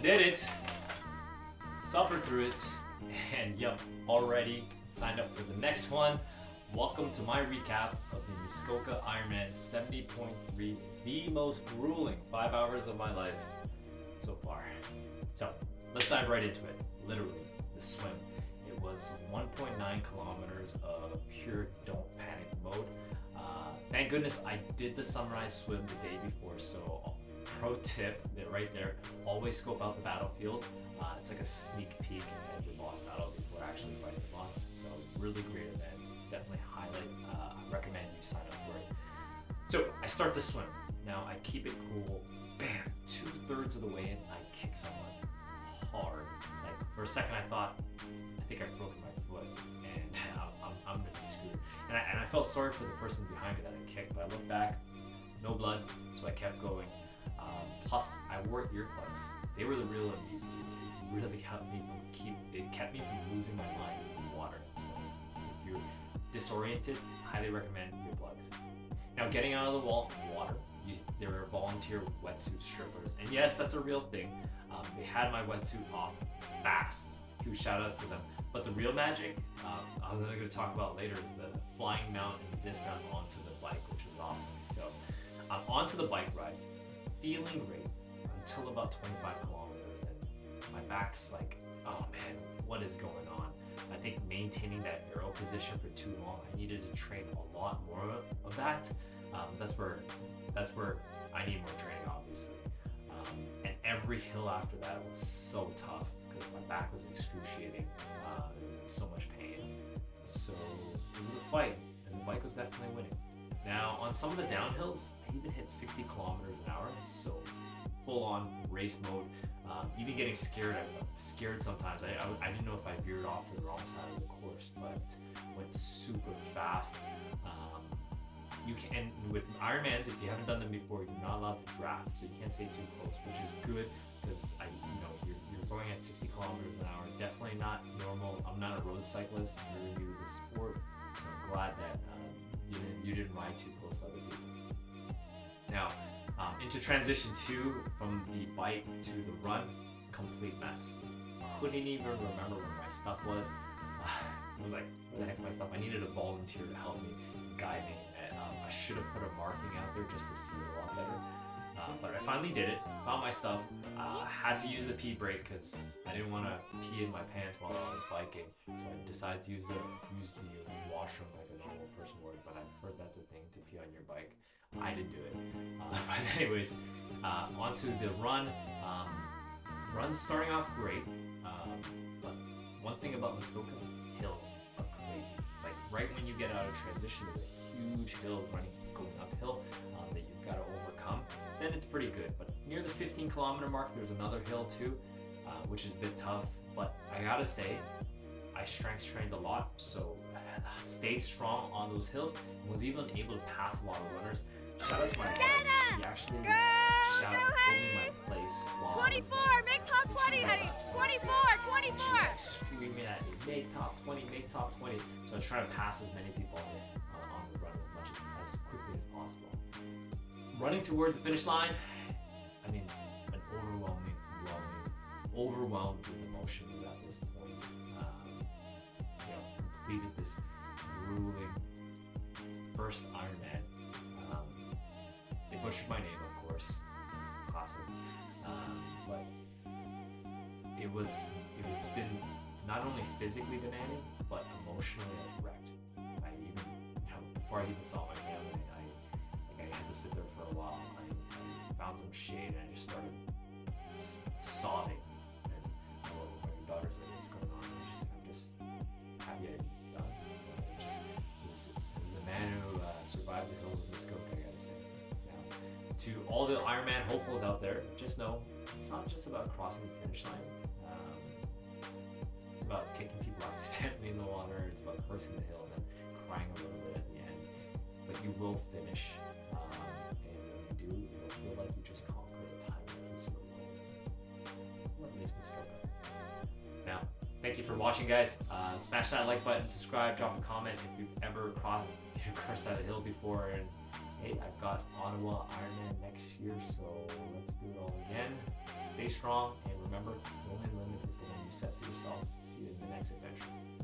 did it. Suffered through it. And yep, already signed up for the next one. Welcome to my recap of the Muskoka Ironman 70.3, the most grueling 5 hours of my life so far. So let's dive right into it. Literally, the swim. It was 1.9 kilometers of pure don't panic mode. Thank goodness I did the sunrise swim the day before, so pro tip right there, always scope out the battlefield. It's like a sneak peek at your boss battle before actually fighting the boss. So really great event. Definitely I recommend you sign up for it. So I start the swim. Now I keep it cool. Bam! 2/3 of the way in, I kick someone hard. Like for a second I thought, I think I've broken my foot and I'm gonna be screwed. And I felt sorry for the person behind me that I kicked, but I looked back, no blood, so I kept going. Plus I wore earplugs. They were the real MVP. It really helped me it kept me from losing my mind in the water. So if you're disoriented, highly recommend earplugs. Now getting out of the water, there were volunteer wetsuit strippers. And yes, that's a real thing. They had my wetsuit off fast. Huge shout outs to them. But the real magic, I'm going to talk about later, is the flying mount and dismount onto the bike, which is awesome. So I'm onto the bike ride, feeling great until about 25 kilometers. And my back's like, oh man, what is going on? I think maintaining that aero position for too long, I needed to train a lot more of that. That's where I need more training, obviously. And every hill after that was so tough because my back was excruciating. There was so much pain. So it was a fight, and the bike was definitely winning. Now on some of the downhills, I even hit 60 kilometers an hour. So full on race mode. Even getting scared, I'm scared sometimes. I didn't know if I veered off to the wrong side of the course, but went super fast. You can, and with Ironmans, if you haven't done them before, you're not allowed to draft, so you can't stay too close, which is good because you're going at 60 kilometers an hour. Definitely not normal. I'm not a road cyclist. I'm really new to the sport, so I'm glad that you didn't ride too close to other people. Now, into transition 2 from the bike to the run, complete mess. Couldn't even remember where my stuff was. I was like, where the heck's my stuff? I needed a volunteer to help me, guide me. I should have put a marking out there just to see it a lot better. But I finally did it, found my stuff. Had to use the pee break because I didn't want to pee in my pants while I was biking. So I decided to use the washroom like a normal person would, but I've heard that's a thing to pee on your bike. I didn't do it. But anyways, onto the run. Run's starting off great, but one thing about Muskoka, hills are crazy. Like right when you get out of transition, there's a huge hill going uphill that you've got to overcome. Then it's pretty good, but near the 15 kilometer mark, there's another hill too, which is a bit tough. But I gotta say, I strength trained a lot, so stayed strong on those hills and was even able to pass a lot of runners. Shout out to my brother. He actually told me my place. 24, make top 20, honey. 24. Screaming at me, make top 20, make top 20. So I was trying to pass as many people on the run as quickly as possible. Running towards the finish line, I mean, an overwhelmed with emotion at this point. Completed this grueling first Ironman. They butchered my name, of course, classic. But it's been not only physically demanding, but emotionally I was wrecked. I even, before I even saw my family, I had to sit there for a while. I found some shade and I just started sobbing. And my daughter's like, what's going on? I'm just happy I done. It was a man who survived the hills of Muskoka, I gotta say. Now, to all the Ironman hopefuls out there, just know it's not just about crossing the finish line. It's about kicking people accidentally in the water. It's about crossing the hill and then crying a little bit at the end. But you will finish, and when you do, you'll feel like you just conquered a tiny piece of the world. Or at least Muskoka. Now, thank you for watching, guys. Smash that like button, subscribe, drop a comment if you've ever crossed that hill before. And hey, I've got Ottawa Ironman next year, so let's do it all again. Stay strong and remember, the only limit is the one you set for yourself. See you in the next adventure.